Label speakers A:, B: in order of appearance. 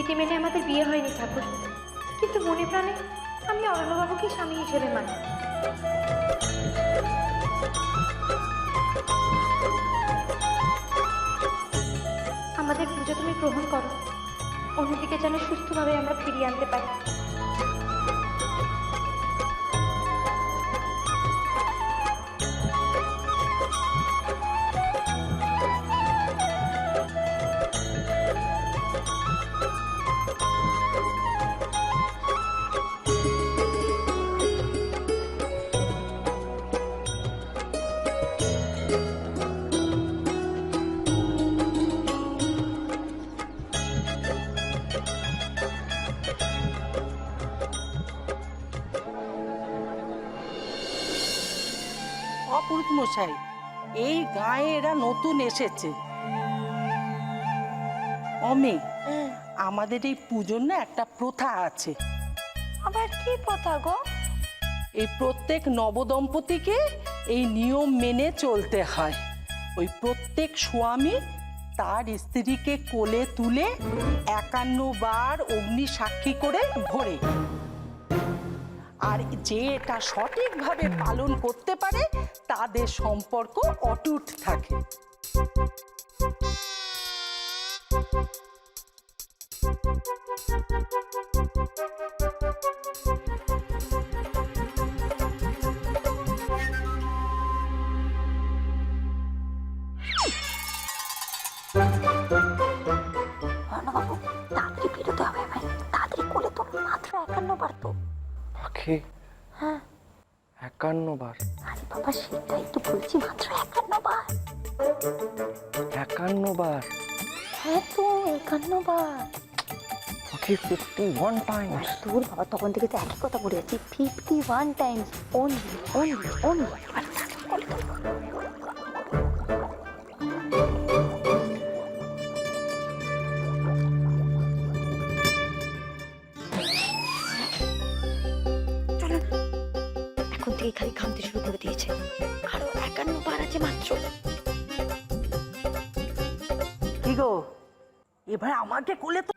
A: রীতি মেনে আমাদের বিয়ে হয়নি ঠাকুর, কিন্তু মনে প্রাণে আমি অরণ্যবাবুকে স্বামী হিসেবে মানি। আমাদের পুজো তুমি গ্রহণ করো, অন্যদিকে যেন সুস্থভাবে আমরা ফিরিয়ে আনতে পারি।
B: অপুরুষ মশাই, এই গায়ে এরা নতুন এসেছে। অমে, আমাদের এই পুজোর না একটা প্রথা আছে।
A: আবার কি প্রথা গো?
B: এই প্রত্যেক নবদম্পতিকে এই নিয়ম মেনে চলতে হয়। ওই প্রত্যেক স্বামী তার স্ত্রীকে কোলে তুলে 51 বার অগ্নি সাক্ষী করে ভরে। আর যে এটা সঠিকভাবে পালন করতে পারে তাদের সম্পর্ক অটুট থাকে।
A: অর্ণবাবু, তাড়াতাড়ি বেরোতে হবে ভাই, তাড়াতাড়ি কোলে তো মাত্র 51 বার তো।
C: পাখি?
A: হ্যাঁ।
C: 51 বার?
A: আরে বাবা, সেটাই তো বলছি, মাত্র 51 বার।
C: 51 বার?
A: হ্যাঁ তো, 51 বার।
C: পাখি 51 টাইমস?
A: তোর বাবা তখন থেকে তো একই কথা বলে যাচ্ছি, 51 টাইমস অনলি অনলি অনলি। এখন থেকে খালি ঘামতে শুরু করে দিয়েছে, আরো 51 বার আছে মাত্র।
B: কি গো, এবার আমাকে কোলে তো